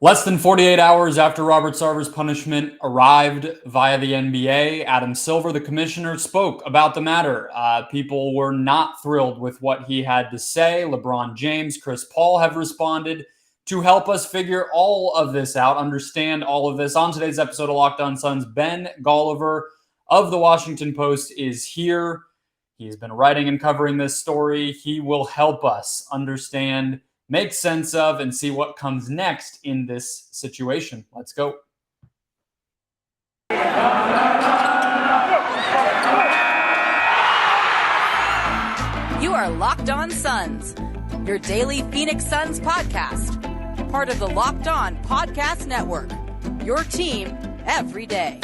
Less than 48 hours after Robert Sarver's punishment arrived via the NBA, Adam Silver, the commissioner, spoke about the matter. People were not thrilled with what he had to say. LeBron James, Chris Paul have responded. To help us figure all of this out, understand all of this, on today's episode of Locked On Suns, Ben Golliver of the Washington Post is here. He's been writing and covering this story. He will help us understand, make sense of, and see what comes next in this situation. Let's go. You are Locked On Suns, your daily Phoenix Suns podcast, part of the Locked On Podcast Network, your team every day.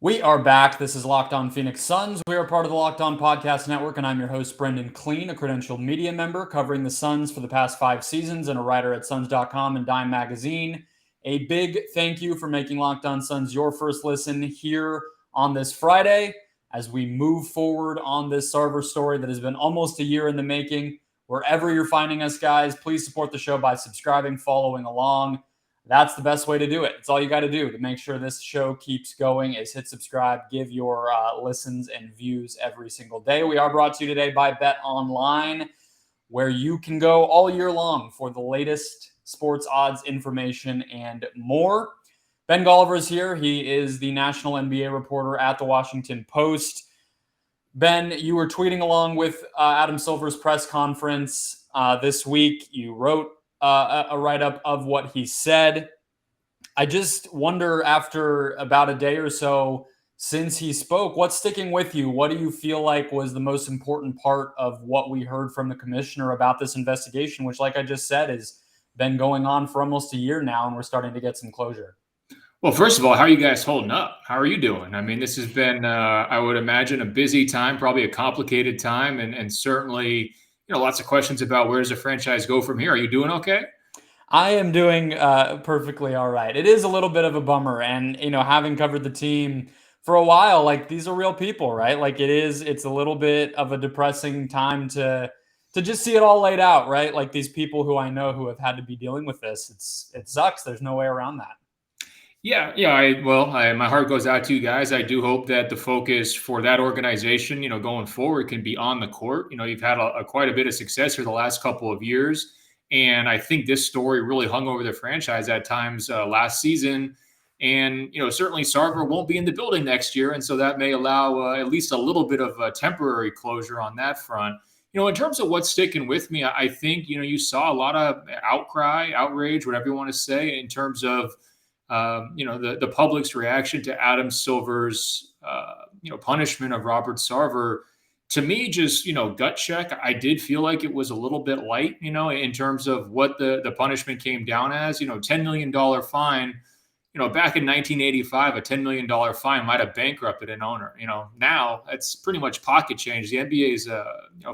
We are back. This is Locked On Phoenix Suns. We are part of the Locked On Podcast Network, and I'm your host, Brendon Kleen, a credentialed media member covering the Suns for the past 5 seasons and a writer at Suns.com and Dime Magazine. A big thank you for making Locked On Suns your first listen here on this Friday as we move forward on this Sarver story that has been almost a year in the making. Wherever you're finding us, guys, please support the show by subscribing, following along. That's the best way to do it. It's all you got to do to make sure this show keeps going is hit subscribe, give your listens and views every single day. We are brought to you today by BetOnline, where you can go all year long for the latest sports odds, information, and more. Ben Golliver is here. He is the national NBA reporter at the Washington Post. Ben, you were tweeting along with Adam Silver's press conference this week. You wrote a write-up of what he said. I just wonder, after about a day or so since he spoke, what's sticking with you? What do you feel like was the most important part of what we heard from the commissioner about this investigation, which, like I just said, has been going on for almost a year now, and we're starting to get some closure? Well, first of all, how are you guys holding up? How are you doing? I mean, this has been, I would imagine, a busy time, probably a complicated time, and certainly, lots of questions about where does the franchise go from here. Are you doing okay? I am doing perfectly all right. It is a little bit of a bummer. And, having covered the team for a while, like, these are real people, right? Like, it's a little bit of a depressing time to just see it all laid out, right? Like, these people who I know who have had to be dealing with this, it sucks. There's no way around that. Yeah. My heart goes out to you guys. I do hope that the focus for that organization, going forward can be on the court. You've had quite a bit of success here the last couple of years. And I think this story really hung over the franchise at times last season. And, certainly Sarver won't be in the building next year. And so that may allow at least a little bit of a temporary closure on that front. In terms of what's sticking with me, I think, you saw a lot of outcry, outrage, whatever you want to say, in terms of, the public's reaction to Adam Silver's, punishment of Robert Sarver. To me, just, gut check, I did feel like it was a little bit light, in terms of what the punishment came down as, $10 million fine. Back in 1985, a $10 million fine might have bankrupted an owner. Now it's pretty much pocket change. The NBA's,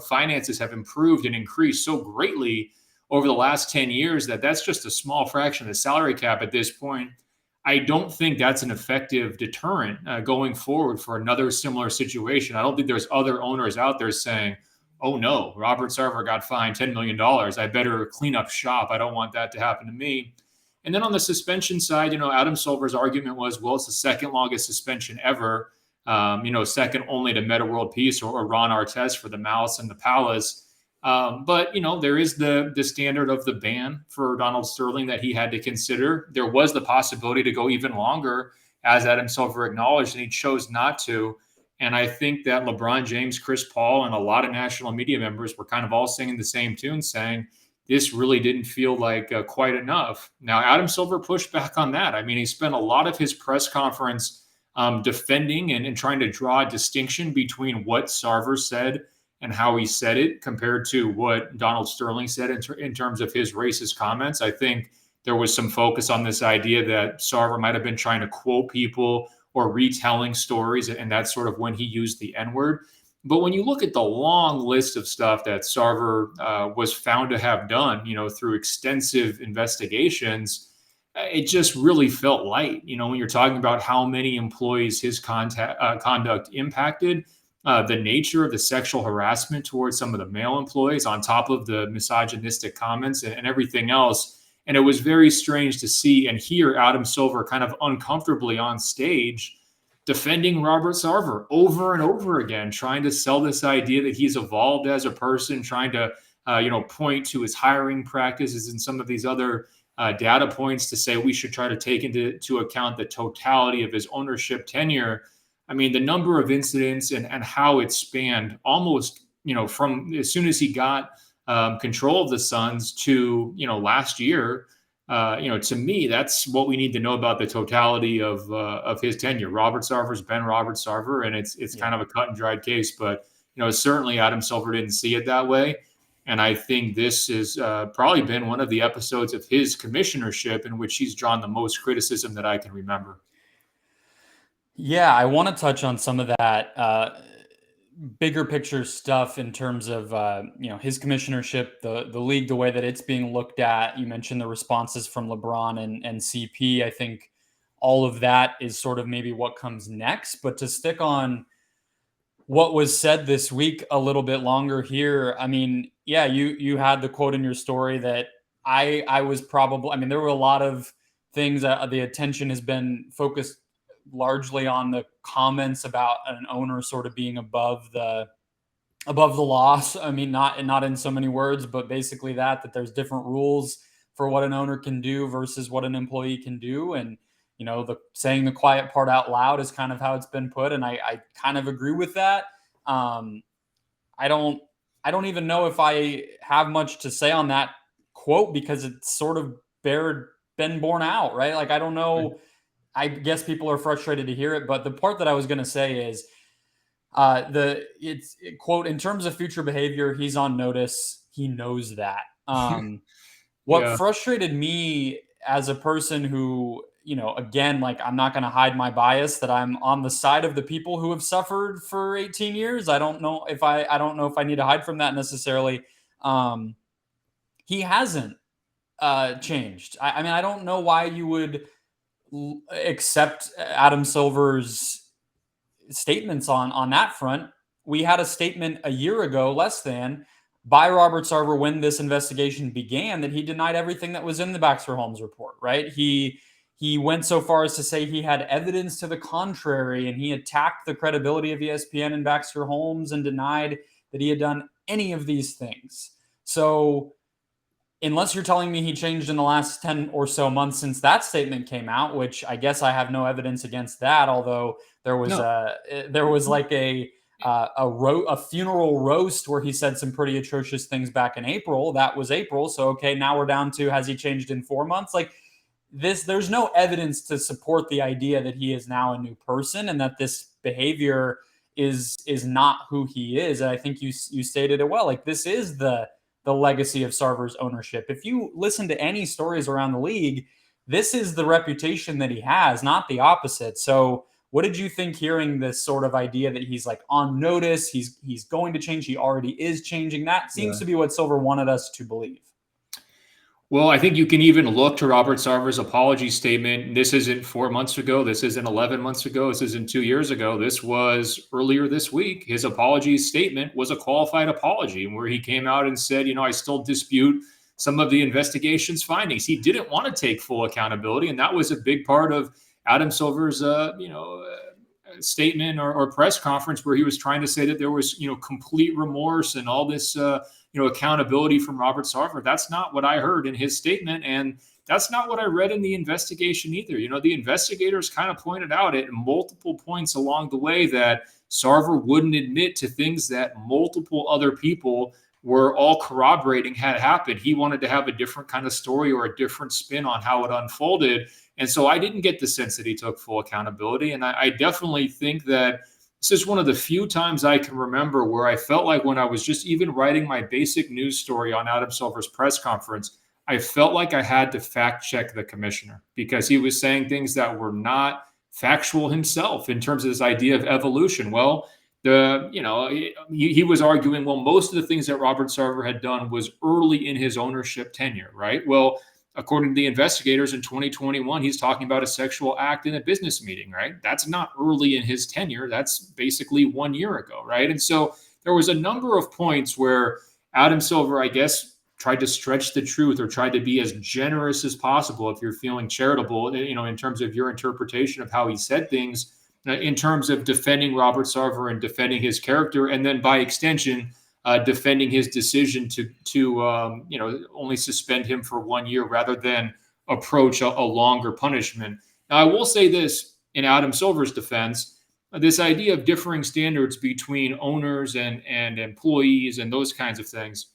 finances have improved and increased so greatly over the last 10 years that's just a small fraction of the salary cap at this point. I don't think that's an effective deterrent going forward for another similar situation. I don't think there's other owners out there saying, oh no, Robert Sarver got fined $10 million. I better clean up shop. I don't want that to happen to me. And then on the suspension side, Adam Silver's argument was, well, it's the second longest suspension ever, second only to Metta World Peace or Ron Artest for the Malice and the Palace. But there is the standard of the ban for Donald Sterling that he had to consider. There was the possibility to go even longer, as Adam Silver acknowledged, and he chose not to. And I think that LeBron James, Chris Paul, and a lot of national media members were kind of all singing the same tune, saying this really didn't feel like quite enough. Now, Adam Silver pushed back on that. I mean, he spent a lot of his press conference defending and trying to draw a distinction between what Sarver said and how he said it compared to what Donald Sterling said in terms of his racist comments. I think there was some focus on this idea that Sarver might have been trying to quote people or retelling stories, and that's sort of when he used the N-word. But when you look at the long list of stuff that Sarver was found to have done, through extensive investigations, it just really felt light. When you're talking about how many employees his conduct impacted, the nature of the sexual harassment towards some of the male employees on top of the misogynistic comments and everything else. And it was very strange to see and hear Adam Silver kind of uncomfortably on stage defending Robert Sarver over and over again, trying to sell this idea that he's evolved as a person, trying to point to his hiring practices and some of these other data points to say we should try to take into account the totality of his ownership tenure. I mean, the number of incidents and how it spanned almost, from as soon as he got control of the Suns to, last year, to me, that's what we need to know about the totality of his tenure. Robert Sarver's been Robert Sarver, and it's kind of a cut and dried case, but, certainly Adam Silver didn't see it that way. And I think this has probably been one of the episodes of his commissionership in which he's drawn the most criticism that I can remember. Yeah, I want to touch on some of that bigger picture stuff in terms of his commissionership, the league, the way that it's being looked at. You mentioned the responses from LeBron and CP. I think all of that is sort of maybe what comes next. But to stick on what was said this week a little bit longer here, I mean, yeah, you had the quote in your story that I was probably, I mean, there were a lot of things that the attention has been focused largely on the comments about an owner sort of being above the loss. I mean, not in so many words, but basically that there's different rules for what an owner can do versus what an employee can do. And, saying the quiet part out loud is kind of how it's been put. And I kind of agree with that. I don't even know if I have much to say on that quote because it's sort of been borne out, right? Like, I don't know. I guess people are frustrated to hear it, but the part that I was going to say is quote, in terms of future behavior, he's on notice. He knows that. What frustrated me as a person who, again, like, I'm not going to hide my bias that I'm on the side of the people who have suffered for 18 years. I don't know if I need to hide from that necessarily. He hasn't changed. I mean, I don't know why you would accept Adam Silver's statements on that front. We had a statement a year ago, less than, by Robert Sarver when this investigation began that he denied everything that was in the Baxter Holmes report, right? He went so far as to say he had evidence to the contrary, and he attacked the credibility of ESPN and Baxter Holmes and denied that he had done any of these things. So unless you're telling me he changed in the last 10 or so months since that statement came out, which I guess I have no evidence against that, although there was like a funeral roast where he said some pretty atrocious things back in April. That was April. So, okay, now we're down to, has he changed in 4 months? Like this, there's no evidence to support the idea that he is now a new person and that this behavior is not who he is. And I think you stated it well. Like, this is the legacy of Sarver's ownership. If you listen to any stories around the league, this is the reputation that he has, not the opposite. So what did you think hearing this sort of idea that he's like on notice, he's going to change, he already is changing? That seems to be what Silver wanted us to believe. Well, I think you can even look to Robert Sarver's apology statement. This isn't 4 months ago. This isn't 11 months ago. This isn't 2 years ago. This was earlier this week. His apology statement was a qualified apology where he came out and said, I still dispute some of the investigation's findings. He didn't want to take full accountability. And that was a big part of Adam Silver's, statement or press conference where he was trying to say that there was, complete remorse and all this, accountability from Robert Sarver. That's not what I heard in his statement. And that's not what I read in the investigation either. The investigators kind of pointed out at multiple points along the way that Sarver wouldn't admit to things that multiple other people were all corroborating had happened. He wanted to have a different kind of story or a different spin on how it unfolded. And so I didn't get the sense that he took full accountability. And I definitely think that this is one of the few times I can remember where I felt like when I was just even writing my basic news story on Adam Silver's press conference, I felt like I had to fact check the commissioner because he was saying things that were not factual himself in terms of this idea of evolution. Well, he was arguing, well, most of the things that Robert Sarver had done was early in his ownership tenure, right? Well, according to the investigators in 2021, he's talking about a sexual act in a business meeting, right? That's not early in his tenure. That's basically 1 year ago, right? And so there was a number of points where Adam Silver, I guess, tried to stretch the truth or tried to be as generous as possible, if you're feeling charitable, in terms of your interpretation of how he said things, in terms of defending Robert Sarver and defending his character, and then by extension, defending his decision to only suspend him for 1 year rather than approach a longer punishment. Now, I will say this in Adam Silver's defense: this idea of differing standards between owners and employees and those kinds of things.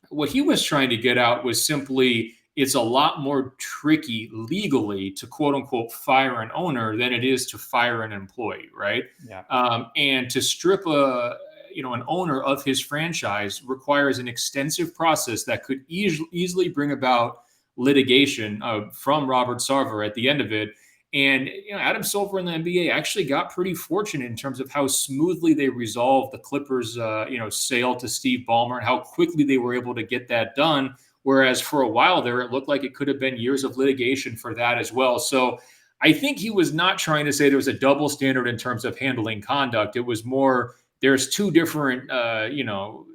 What he was trying to get out was simply, it's a lot more tricky legally to quote unquote fire an owner than it is to fire an employee, right? Yeah. And to strip an owner of his franchise requires an extensive process that could easily bring about litigation from Robert Sarver at the end of it. And Adam Silver and the NBA actually got pretty fortunate in terms of how smoothly they resolved the Clippers, sale to Steve Ballmer, and how quickly they were able to get that done. Whereas for a while there, it looked like it could have been years of litigation for that as well. So I think he was not trying to say there was a double standard in terms of handling conduct. It was more, there's two different,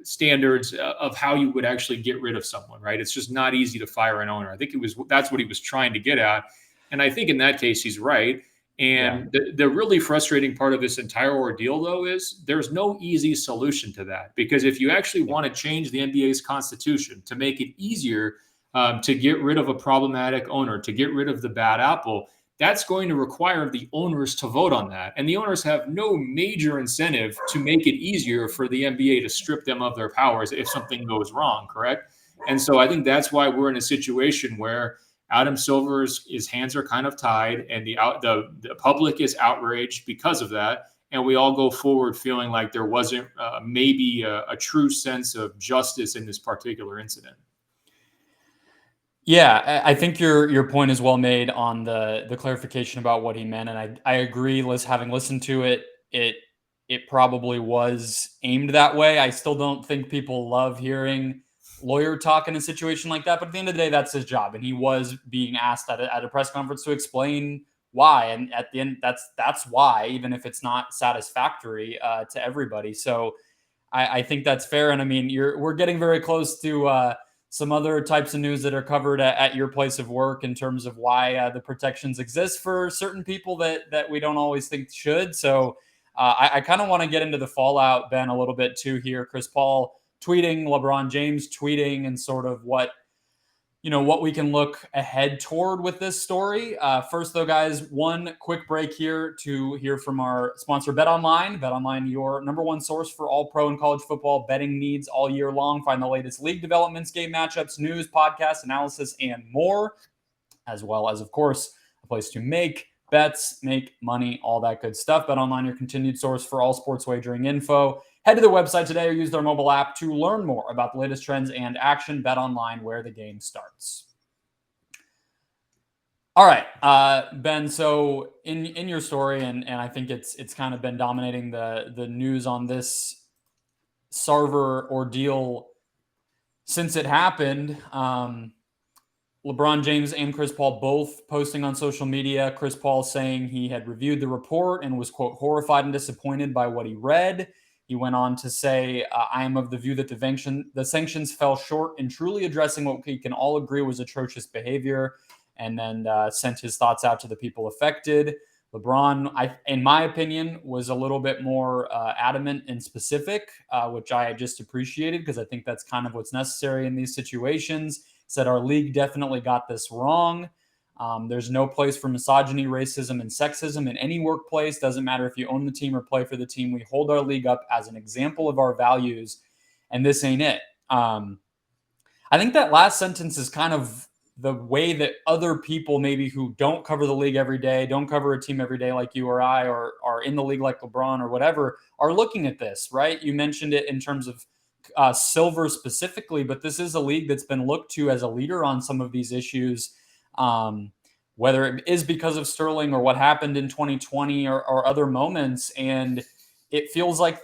standards of how you would actually get rid of someone, right? It's just not easy to fire an owner. I think that's what he was trying to get at. And I think in that case, he's right. And the really frustrating part of this entire ordeal, though, is there's no easy solution to that. Because if you actually want to change the NBA's constitution to make it easier to get rid of a problematic owner, to get rid of the bad apple, that's going to require the owners to vote on that. And the owners have no major incentive to make it easier for the NBA to strip them of their powers if something goes wrong, correct? And so I think that's why we're in a situation where Adam Silver's his hands are kind of tied, and the public is outraged because of that. And we all go forward feeling like there wasn't maybe a true sense of justice in this particular incident. Yeah, I think your point is well made on the clarification about what he meant, and I agree. Having listened to it, it probably was aimed that way. I still don't think people love hearing lawyer talk in a situation like that, but at the end of the day, that's his job, and he was being asked at a press conference to explain why, and at the end, that's why, even if it's not satisfactory to everybody. So I think that's fair, and I mean, we're getting very close to some other types of news that are covered at your place of work in terms of why the protections exist for certain people that we don't always think should. So I kind of want to get into the fallout, Ben, a little bit too here. Chris Paul tweeting, LeBron James tweeting, and sort of what we can look ahead toward with this story. First, though, guys, one quick break here to hear from our sponsor, BetOnline. BetOnline, your number one source for all pro and college football betting needs all year long. Find the latest league developments, game matchups, news, podcasts, analysis, and more, as well as, of course, a place to make bets, make money, all that good stuff. BetOnline, your continued source for all sports wagering info. Head to their website today or use their mobile app to learn more about the latest trends and action. BetOnline, where the game starts. All right, Ben, so in your story, and I think it's kind of been dominating the news on this Sarver ordeal since it happened. LeBron James and Chris Paul both posting on social media. Chris Paul saying he had reviewed the report and was, quote, horrified and disappointed by what he read. He went on to say, I am of the view that the sanctions fell short in truly addressing what we can all agree was atrocious behavior, and then sent his thoughts out to the people affected. LeBron, in my opinion, was a little bit more adamant and specific, which I just appreciated because I think that's kind of what's necessary in these situations. Said our league definitely got this wrong. There's no place for misogyny, racism, and sexism in any workplace. Doesn't matter if you own the team or play for the team. We hold our league up as an example of our values, and this ain't it. I think that last sentence is kind of the way that other people maybe who don't cover the league every day, don't cover a team every day like you or I, or are in the league like LeBron or whatever, are looking at this, right? You mentioned it in terms of Silver specifically, but this is a league that's been looked to as a leader on some of these issues, whether it is because of Sterling or what happened in 2020 or other moments. And it feels like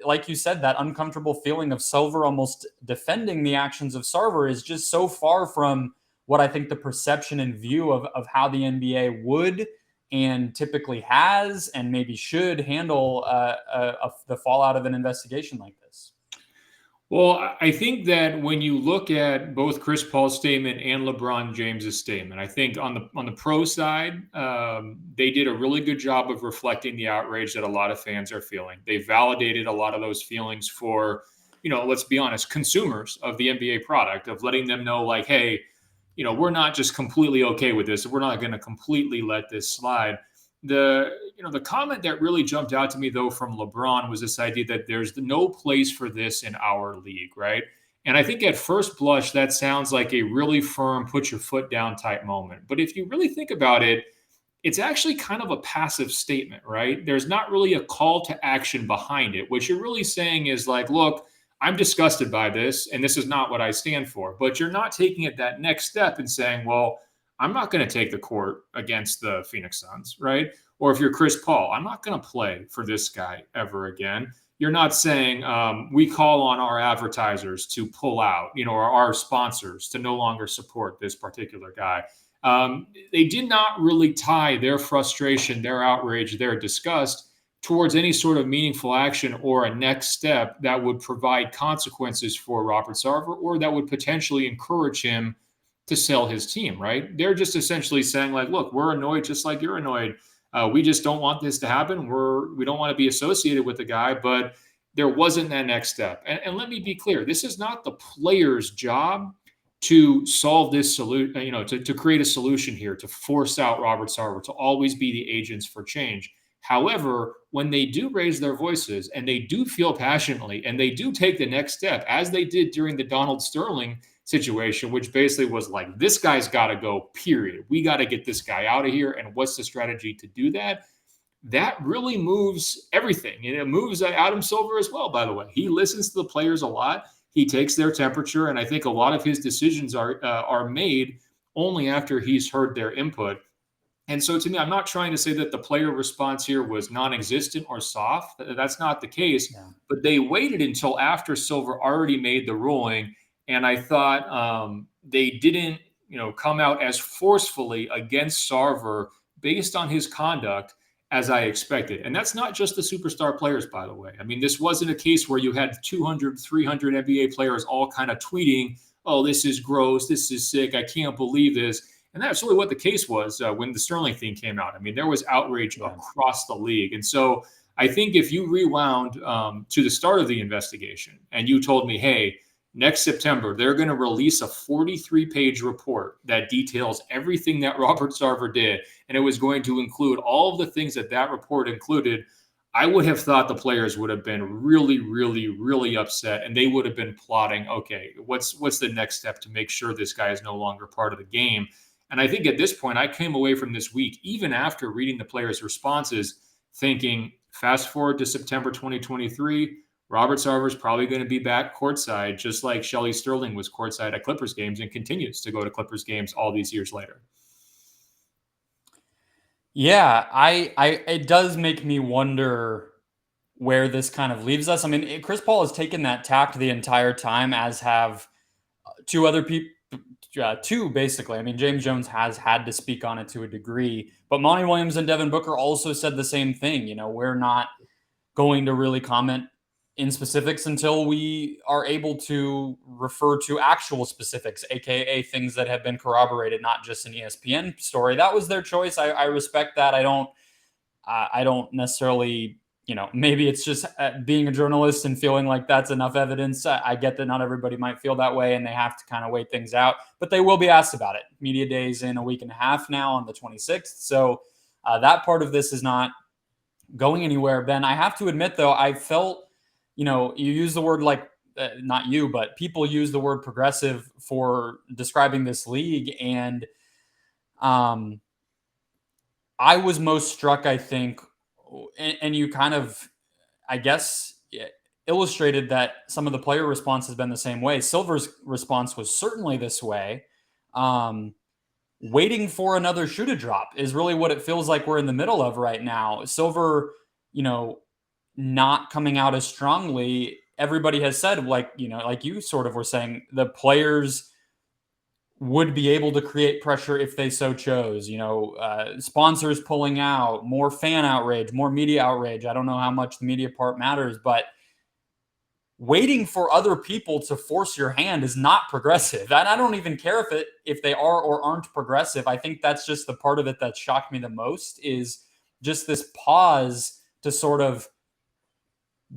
like you said, that uncomfortable feeling of Silver almost defending the actions of Sarver is just so far from what I think the perception and view of how the NBA would and typically has and maybe should handle the fallout of an investigation like this. Well, I think that when you look at both Chris Paul's statement and LeBron James's statement, I think on the pro side, they did a really good job of reflecting the outrage that a lot of fans are feeling. They validated a lot of those feelings for, let's be honest, consumers of the NBA product, of letting them know, like, hey, we're not just completely okay with this. We're not going to completely let this slide. The comment that really jumped out to me, though, from LeBron was this idea that there's no place for this in our league, right? And I think at first blush, that sounds like a really firm, put your foot down type moment. But if you really think about it, it's actually kind of a passive statement, right? There's not really a call to action behind it. What you're really saying is like, look, I'm disgusted by this, and this is not what I stand for. But you're not taking it that next step and saying, well, I'm not going to take the court against the Phoenix Suns, right? Or if you're Chris Paul, I'm not going to play for this guy ever again. You're not saying we call on our advertisers to pull out, or our sponsors to no longer support this particular guy. They did not really tie their frustration, their outrage, their disgust towards any sort of meaningful action or a next step that would provide consequences for Robert Sarver or that would potentially encourage him to sell his team, right? They're just essentially saying like, look, we're annoyed just like you're annoyed. We just don't want this to happen. We don't want to be associated with the guy, but there wasn't that next step. And let me be clear, this is not the player's job to solve this solution, to create a solution here, to force out Robert Sarver, to always be the agents for change. However, when they do raise their voices and they do feel passionately and they do take the next step, as they did during the Donald Sterling situation, which basically was like, this guy's got to go, period. We got to get this guy out of here. And what's the strategy to do that? That really moves everything. And it moves Adam Silver as well, by the way. He listens to the players a lot. He takes their temperature. And I think a lot of his decisions are made only after he's heard their input. And so to me, I'm not trying to say that the player response here was non-existent or soft. That's not the case. Yeah. But they waited until after Silver already made the ruling. And I thought they didn't, come out as forcefully against Sarver based on his conduct as I expected. And that's not just the superstar players, by the way. I mean, this wasn't a case where you had 200, 300 NBA players all kind of tweeting, oh, this is gross, this is sick, I can't believe this. And that's really what the case was when the Sterling thing came out. I mean, there was outrage across the league. And so I think if you rewound to the start of the investigation and you told me, hey, next September, they're going to release a 43-page report that details everything that Robert Sarver did, and it was going to include all of the things that report included, I would have thought the players would have been really, really, really upset, and they would have been plotting, okay, what's the next step to make sure this guy is no longer part of the game? And I think at this point, I came away from this week, even after reading the players' responses, thinking, fast forward to September 2023, Robert Sarver is probably going to be back courtside, just like Shelley Sterling was courtside at Clippers games and continues to go to Clippers games all these years later. Yeah, it does make me wonder where this kind of leaves us. I mean, Chris Paul has taken that tact the entire time, as have two other people, two basically. I mean, James Jones has had to speak on it to a degree, but Monty Williams and Devin Booker also said the same thing. We're not going to really comment in specifics until we are able to refer to actual specifics, aka things that have been corroborated, not just an ESPN story. That was their choice. I respect that. I don't necessarily, maybe it's just being a journalist and feeling like that's enough evidence. I get that not everybody might feel that way and they have to kind of wait things out, but they will be asked about it. Media Day's in a week and a half now on the 26th. So that part of this is not going anywhere. Ben, I have to admit though, I felt, you use the word like, not you, but people use the word progressive for describing this league. And I was most struck, I think, and you kind of, I guess, illustrated that some of the player response has been the same way. Silver's response was certainly this way. Waiting for another shoe to drop is really what it feels like we're in the middle of right now. Silver, not coming out as strongly. Everybody has said, like you sort of were saying, the players would be able to create pressure if they so chose. Sponsors pulling out, more fan outrage, more media outrage. I don't know how much the media part matters, but waiting for other people to force your hand is not progressive. And I don't even care if they are or aren't progressive. I think that's just the part of it that shocked me the most, is just this pause to sort of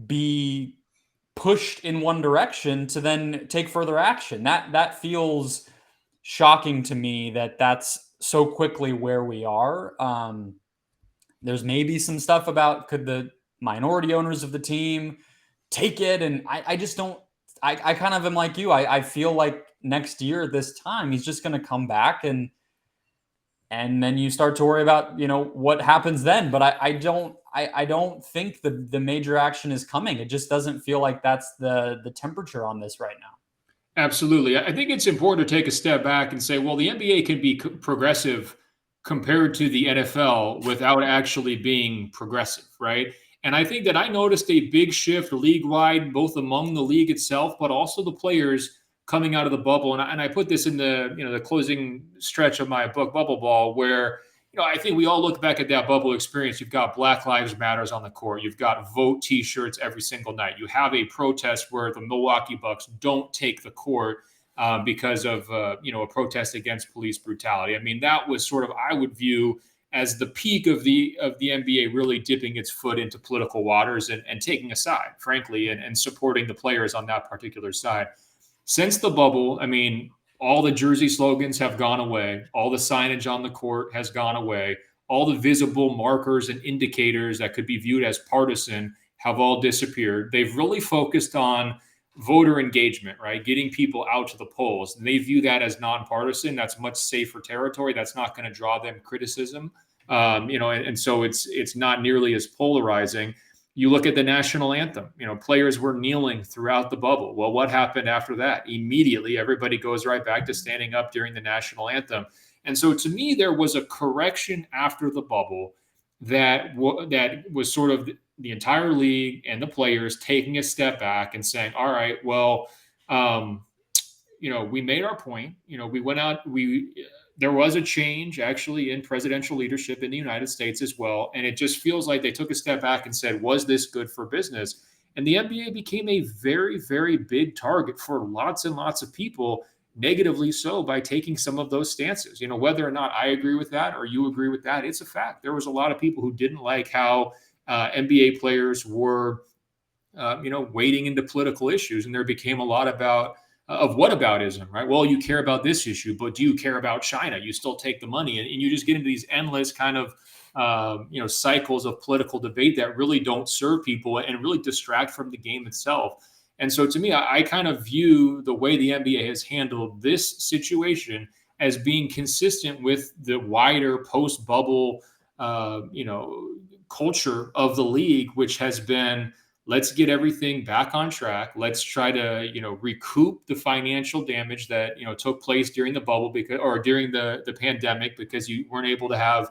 be pushed in one direction to then take further action. That feels shocking to me, that's so quickly where we are. There's maybe some stuff about, could the minority owners of the team take it? And I just don't, I kind of am like you. I feel like next year this time he's just going to come back, and then you start to worry about, what happens then. But I don't think the major action is coming. It just doesn't feel like that's the temperature on this right now. Absolutely. I think it's important to take a step back and say, well, the NBA can be progressive compared to the NFL without actually being progressive, right? And I think that I noticed a big shift league-wide, both among the league itself, but also the players coming out of the bubble. And I put this in the closing stretch of my book, Bubble Ball, where I think we all look back at that bubble experience. You've got Black Lives Matters on the court. You've got vote T-shirts every single night. You have a protest where the Milwaukee Bucks don't take the court because of a protest against police brutality. I mean, that was sort of, I would view as the peak of the NBA really dipping its foot into political waters and taking a side, frankly, and supporting the players on that particular side. Since the bubble, I mean, all the jersey slogans have gone away. All the signage on the court has gone away. All the visible markers and indicators that could be viewed as partisan have all disappeared. They've really focused on voter engagement, right? Getting people out to the polls. And they view that as nonpartisan. That's much safer territory. That's not going to draw them criticism. And so it's not nearly as polarizing. You look at the national anthem, players were kneeling throughout the bubble. Well, what happened after that? Immediately, everybody goes right back to standing up during the national anthem. And so to me, there was a correction after the bubble that was sort of the entire league and the players taking a step back and saying, all right, well, we made our point. We went out, there was a change actually in presidential leadership in the United States as well. And it just feels like they took a step back and said, was this good for business? And the NBA became a very, very big target for lots and lots of people, negatively so, by taking some of those stances. Whether or not I agree with that or you agree with that, it's a fact. There was a lot of people who didn't like how NBA players were, wading into political issues. And there became a lot of whataboutism, right? Well, you care about this issue, but do you care about China? You still take the money, and you just get into these endless kind of, cycles of political debate that really don't serve people and really distract from the game itself. And so to me, I kind of view the way the NBA has handled this situation as being consistent with the wider post-bubble, culture of the league, which has been, let's get everything back on track. Let's try to, recoup the financial damage that, took place during the bubble during the pandemic, because you weren't able to have,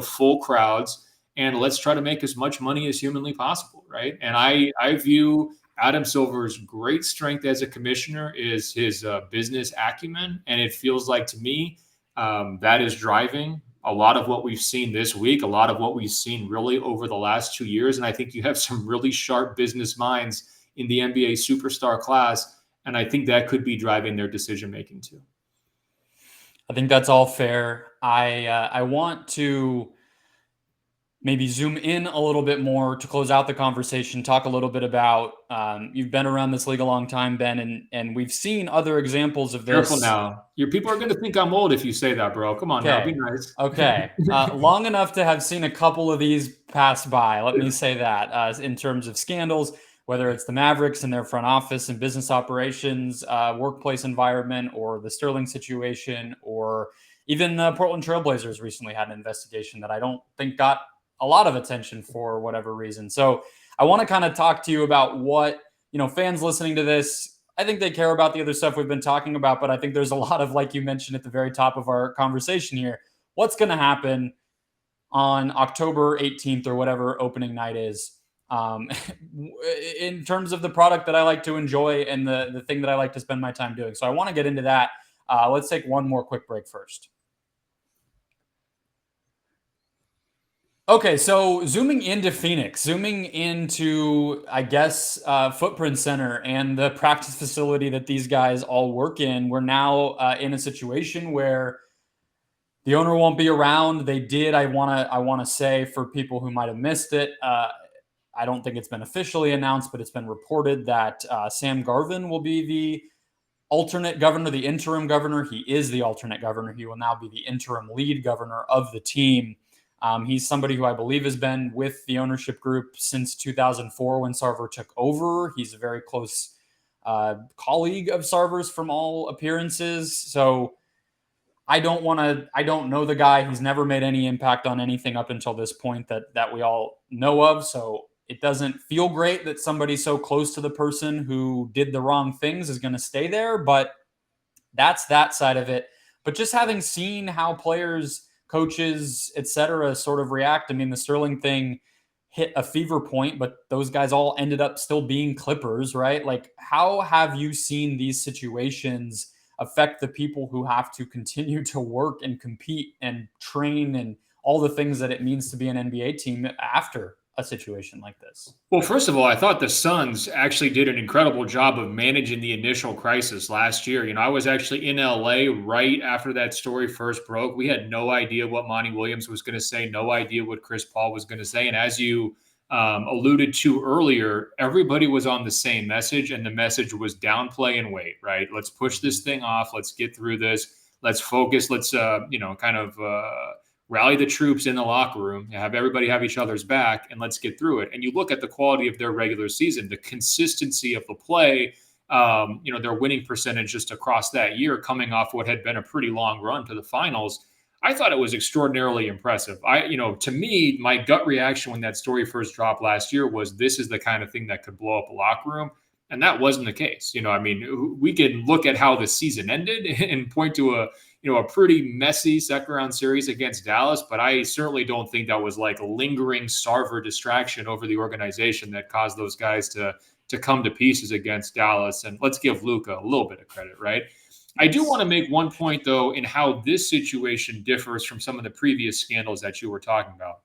full crowds. And let's try to make as much money as humanly possible, right? And I view Adam Silver's great strength as a commissioner is his business acumen. And it feels like to me that is driving a lot of what we've seen this week, a lot of what we've seen really over the last 2 years. And I think you have some really sharp business minds in the NBA superstar class. And I think that could be driving their decision-making too. I think that's all fair. I want to maybe zoom in a little bit more to close out the conversation, talk a little bit about, you've been around this league a long time, Ben, and we've seen other examples of this. Careful now. Your people are going to think I'm old if you say that, bro. Come on now, be nice. Okay. Long enough to have seen a couple of these pass by, let me say that, in terms of scandals, whether it's the Mavericks and their front office and business operations, workplace environment, or the Sterling situation, or even the Portland Trailblazers recently had an investigation that I don't think got a lot of attention for whatever reason. So I want to kind of talk to you about what, fans listening to this, I think they care about the other stuff we've been talking about, but I think there's a lot of, like you mentioned at the very top of our conversation here, what's going to happen on October 18th or whatever opening night is, in terms of the product that I like to enjoy and the thing that I like to spend my time doing. So I want to get into that. Let's take one more quick break first. Okay, so zooming into Phoenix, zooming into, I guess, Footprint Center and the practice facility that these guys all work in, we're now in a situation where the owner won't be around. They did, I wanna say, for people who might have missed it, I don't think it's been officially announced, but it's been reported that Sam Garvin will be the alternate governor, the interim governor. He is the alternate governor. He will now be the interim lead governor of the team. He's somebody who I believe has been with the ownership group since 2004 when Sarver took over. He's a very close colleague of Sarver's from all appearances. So I don't know the guy. He's never made any impact on anything up until this point that we all know of. So it doesn't feel great that somebody so close to the person who did the wrong things is going to stay there, but that's that side of it. But just having seen how players, coaches, etc., sort of react. I mean, the Sterling thing hit a fever point, but those guys all ended up still being Clippers, right? Like, how have you seen these situations affect the people who have to continue to work and compete and train and all the things that it means to be an NBA team after a situation like this? Well, first of all, I thought the Suns actually did an incredible job of managing the initial crisis last year. I was actually in LA right after that story first broke. We had no idea what Monty Williams was going to say, no idea what Chris Paul was going to say. And as you alluded to earlier, everybody was on the same message, and the message was downplay and wait, right? Let's push this thing off. Let's get through this. Let's focus. Let's, rally the troops in the locker room, have everybody have each other's back, and let's get through it. And you look at the quality of their regular season, the consistency of the play, their winning percentage just across that year, coming off what had been a pretty long run to the finals. I thought it was extraordinarily impressive. To me, my gut reaction when that story first dropped last year was this is the kind of thing that could blow up a locker room. And that wasn't the case. We can look at how the season ended and point to a pretty messy second round series against Dallas, but I certainly don't think that was like a lingering Sarver distraction over the organization that caused those guys to come to pieces against Dallas. And let's give Luka a little bit of credit, right? I do want to make one point, though, in how this situation differs from some of the previous scandals that you were talking about.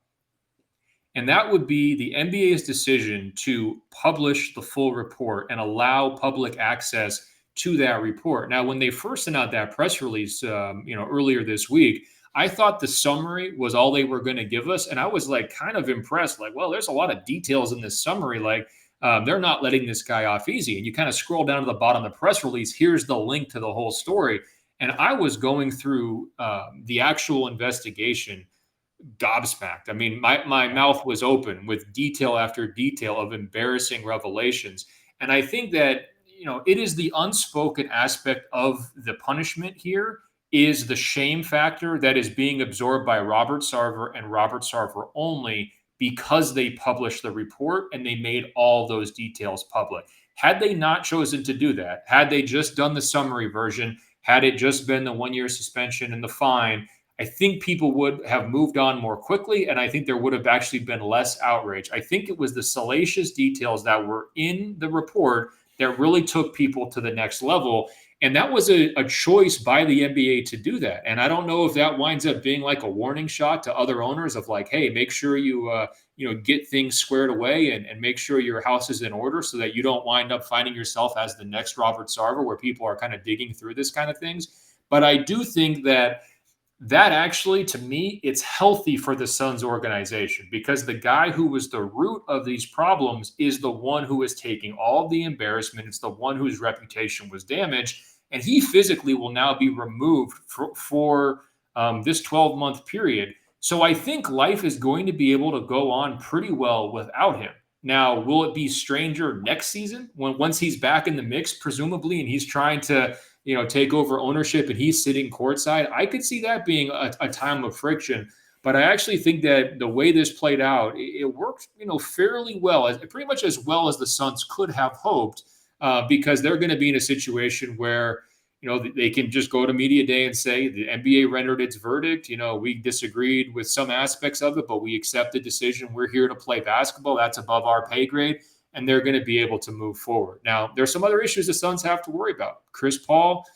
And that would be the NBA's decision to publish the full report and allow public access to that report. Now, when they first sent out that press release, earlier this week, I thought the summary was all they were going to give us. And I was like kind of impressed, like, well, there's a lot of details in this summary. Like, they're not letting this guy off easy. And you kind of scroll down to the bottom of the press release. Here's the link to the whole story. And I was going through the actual investigation gobsmacked. I mean, my mouth was open with detail after detail of embarrassing revelations. And I think that, it is the unspoken aspect of the punishment here is the shame factor that is being absorbed by Robert Sarver and Robert Sarver only because they published the report and they made all those details public. Had they not chosen to do that, had they just done the summary version, had it just been the 1-year suspension and the fine, I think people would have moved on more quickly, and I think there would have actually been less outrage. I think it was the salacious details that were in the report that really took people to the next level. And that was a choice by the NBA to do that. And I don't know if that winds up being like a warning shot to other owners of like, hey, make sure you get things squared away and make sure your house is in order so that you don't wind up finding yourself as the next Robert Sarver where people are kind of digging through this kind of things. But I do think that actually, to me, it's healthy for the Suns organization because the guy who was the root of these problems is the one who is taking all the embarrassment. It's the one whose reputation was damaged. And he physically will now be removed for this 12-month period. So I think life is going to be able to go on pretty well without him. Now, will it be stranger next season once he's back in the mix, presumably, and he's trying to take over ownership and he's sitting courtside? I could see that being a time of friction. But I actually think that the way this played out, it worked, fairly well, pretty much as well as the Suns could have hoped, because they're going to be in a situation where, they can just go to media day and say the NBA rendered its verdict. We disagreed with some aspects of it, but we accept the decision. We're here to play basketball. That's above our pay grade. And they're going to be able to move forward. Now, there's some other issues the Suns have to worry about. Chris Paul,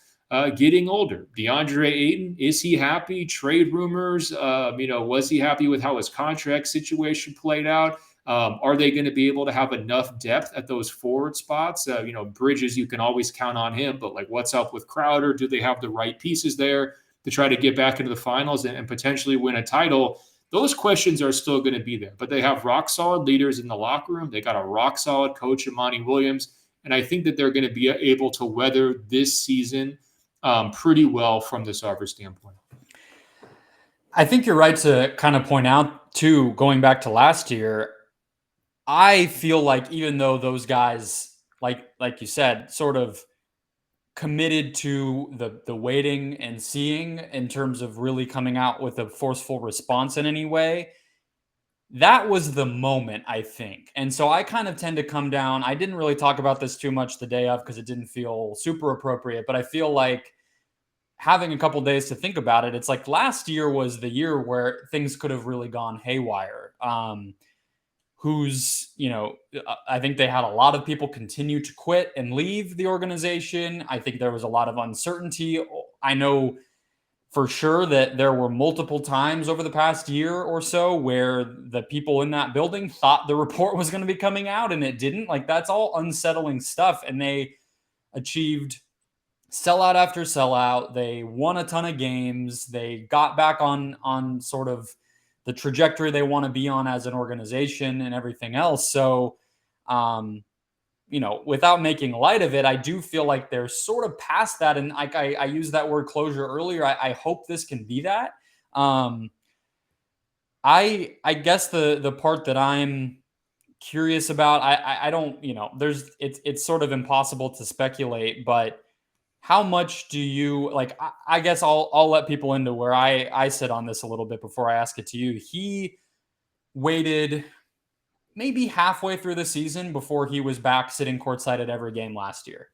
getting older. DeAndre Ayton, is he happy? Trade rumors, was he happy with how his contract situation played out? Are they going to be able to have enough depth at those forward spots? Bridges, you can always count on him, but like, what's up with Crowder? Do they have the right pieces there to try to get back into the finals and potentially win a title? Those questions are still going to be there, but they have rock solid leaders in the locker room. They got a rock solid coach, Monty Williams. And I think that they're going to be able to weather this season pretty well from the Sarver standpoint. I think you're right to kind of point out, too, going back to last year, I feel like even though those guys, like you said, sort of committed to the waiting and seeing in terms of really coming out with a forceful response in any way, that was the moment, I think. And so I kind of tend to come down. I didn't really talk about this too much the day of because it didn't feel super appropriate, but I feel like having a couple days to think about it, it's like last year was the year where things could have really gone haywire. I think they had a lot of people continue to quit and leave the organization. I think there was a lot of uncertainty. I know for sure that there were multiple times over the past year or so where the people in that building thought the report was going to be coming out and it didn't. Like, that's all unsettling stuff. And they achieved sellout after sellout. They won a ton of games. They got back on sort of the trajectory they want to be on as an organization and everything else. So, without making light of it, I do feel like they're sort of past that. And like I used that word closure earlier. I hope this can be that. I guess the part that I'm curious about, I don't, it's sort of impossible to speculate, but how much do you like? I guess I'll let people into where I sit on this a little bit before I ask it to you. He waited maybe halfway through the season before he was back sitting courtside at every game last year.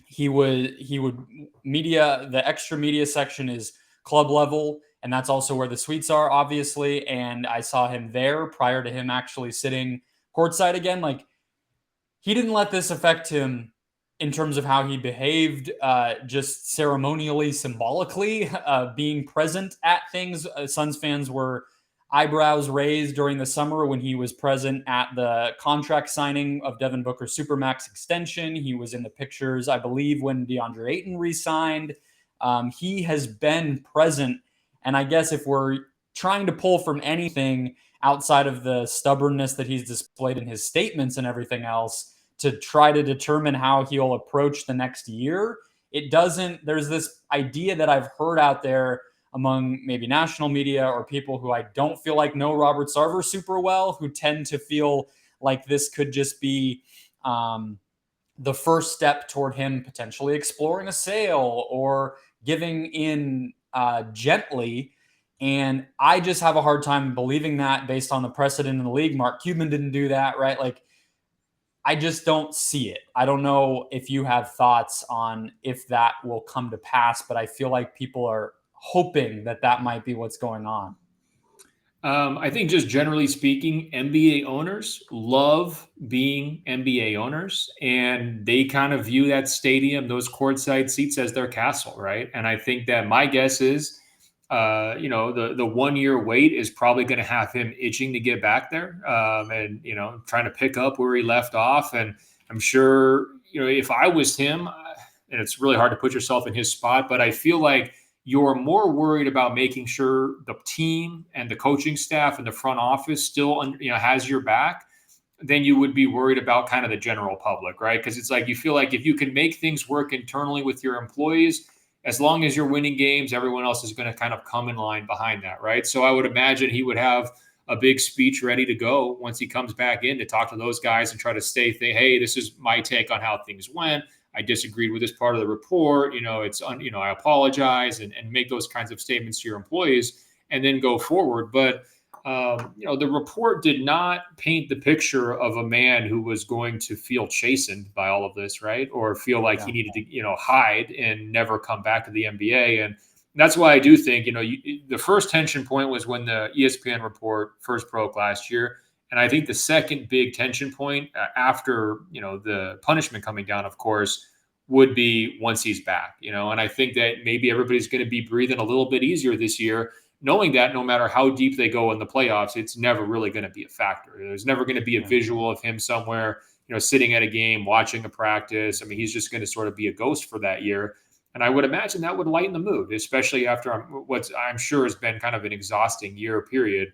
He would the extra media section is club level, and that's also where the suites are, obviously. And I saw him there prior to him actually sitting courtside again. Like, he didn't let this affect him in terms of how he behaved, just ceremonially, symbolically, being present at things. Suns fans were eyebrows raised during the summer when he was present at the contract signing of Devin Booker's Supermax extension. He was in the pictures, I believe, when DeAndre Ayton re-signed. He has been present. And I guess if we're trying to pull from anything outside of the stubbornness that he's displayed in his statements and everything else, to try to determine how he'll approach the next year, there's this idea that I've heard out there among maybe national media or people who I don't feel like know Robert Sarver super well, who tend to feel like this could just be the first step toward him potentially exploring a sale or giving in gently. And I just have a hard time believing that based on the precedent in the league. Mark Cuban didn't do that, right? Like, I just don't see it. I don't know if you have thoughts on if that will come to pass, but I feel like people are hoping that might be what's going on. I think just generally speaking, NBA owners love being NBA owners, and they kind of view that stadium, those courtside seats, as their castle, right? And I think that my guess is, the 1 year wait is probably going to have him itching to get back there, and trying to pick up where he left off. And I'm sure, if I was him, and it's really hard to put yourself in his spot, but I feel like you're more worried about making sure the team and the coaching staff and the front office still, has your back than you would be worried about kind of the general public, right? Because it's like, you feel like if you can make things work internally with your employees, as long as you're winning games, everyone else is going to kind of come in line behind that, right? So I would imagine he would have a big speech ready to go once he comes back in to talk to those guys and try to hey, this is my take on how things went. I disagreed with this part of the report. I apologize, and make those kinds of statements to your employees and then go forward. But the report did not paint the picture of a man who was going to feel chastened by all of this, right? Or feel like he needed to, hide and never come back to the NBA. And that's why I do think, the first tension point was when the ESPN report first broke last year. And I think the second big tension point after, the punishment coming down, of course, would be once he's back, and I think that maybe everybody's going to be breathing a little bit easier this year, knowing that no matter how deep they go in the playoffs, it's never really going to be a factor. There's never going to be a visual of him somewhere, sitting at a game, watching a practice. I mean, he's just going to sort of be a ghost for that year. And I would imagine that would lighten the mood, especially after what I'm sure has been kind of an exhausting year period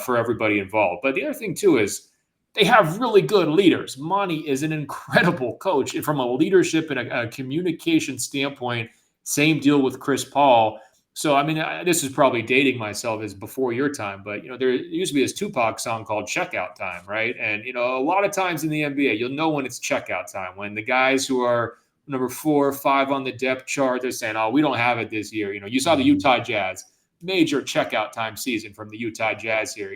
for everybody involved. But the other thing, too, is they have really good leaders. Monty is an incredible coach. And from a leadership and a communication standpoint, same deal with Chris Paul. So, I mean, this is probably dating myself as before your time, but, there used to be this Tupac song called Checkout Time, right? And, a lot of times in the NBA, you'll know when it's checkout time, when the guys who are number 4 or 5 on the depth chart, they're saying, oh, we don't have it this year. You saw the Utah Jazz, major checkout time season from the Utah Jazz here,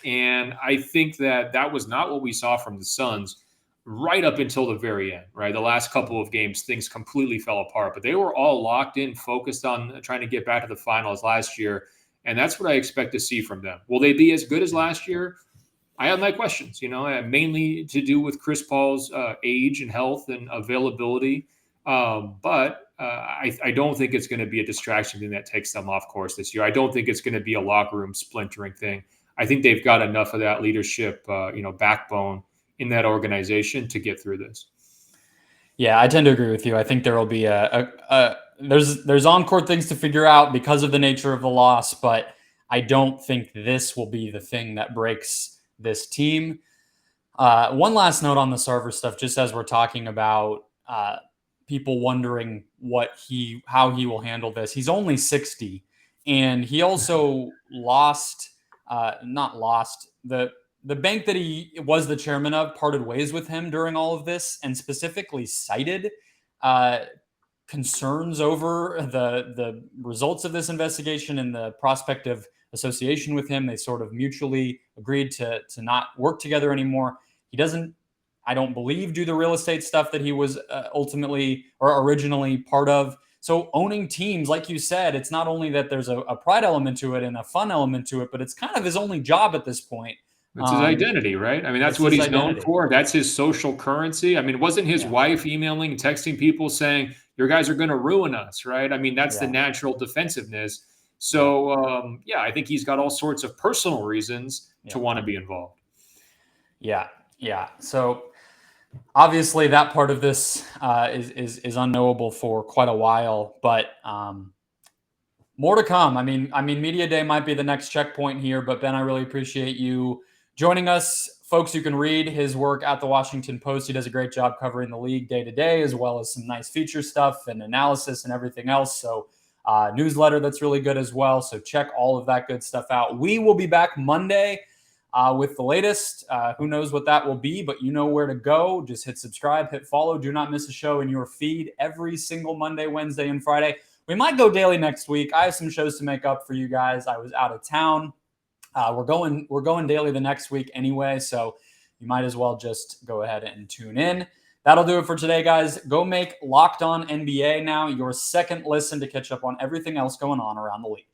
And I think that was not what we saw from the Suns right up until the very end, right? The last couple of games, things completely fell apart, but they were all locked in, focused on trying to get back to the finals last year. And that's what I expect to see from them. Will they be as good as last year? I have my questions, mainly to do with Chris Paul's age and health and availability. But I don't think it's going to be a distraction thing that takes them off course this year. I don't think it's going to be a locker room splintering thing. I think they've got enough of that leadership, backbone in that organization to get through this. Yeah, I tend to agree with you. I think there will be there's on-court things to figure out because of the nature of the loss, but I don't think this will be the thing that breaks this team. One last note on the Sarver stuff, just as we're talking about people wondering how he will handle this. He's only 60, and he also the bank that he was the chairman of parted ways with him during all of this, and specifically cited concerns over the results of this investigation and the prospect of association with him. They sort of mutually agreed to not work together anymore. He doesn't, I don't believe, do the real estate stuff that he was ultimately or originally part of. So owning teams, like you said, it's not only that there's a pride element to it and a fun element to it, but it's kind of his only job at this point. It's his identity, right? I mean, that's what he's known for. That's his social currency. I mean, wasn't his wife emailing, texting people saying, your guys are going to ruin us, right? I mean, that's the natural defensiveness. So, I think he's got all sorts of personal reasons to want to be involved. Yeah. So obviously that part of this is unknowable for quite a while, but more to come. I mean, Media Day might be the next checkpoint here, but Ben, I really appreciate you joining us. Folks, you can read his work at the Washington Post. He does a great job covering the league day to day, as well as some nice feature stuff and analysis and everything else. So newsletter that's really good as well. So check all of that good stuff out. We will be back Monday with the latest. Who knows what that will be, but you know where to go. Just hit subscribe, hit follow. Do not miss a show in your feed every single Monday, Wednesday, and Friday. We might go daily next week. I have some shows to make up for you guys. I was out of town. We're going daily the next week anyway, so you might as well just go ahead and tune in. That'll do it for today, guys. Go make Locked On NBA now your second listen to catch up on everything else going on around the league.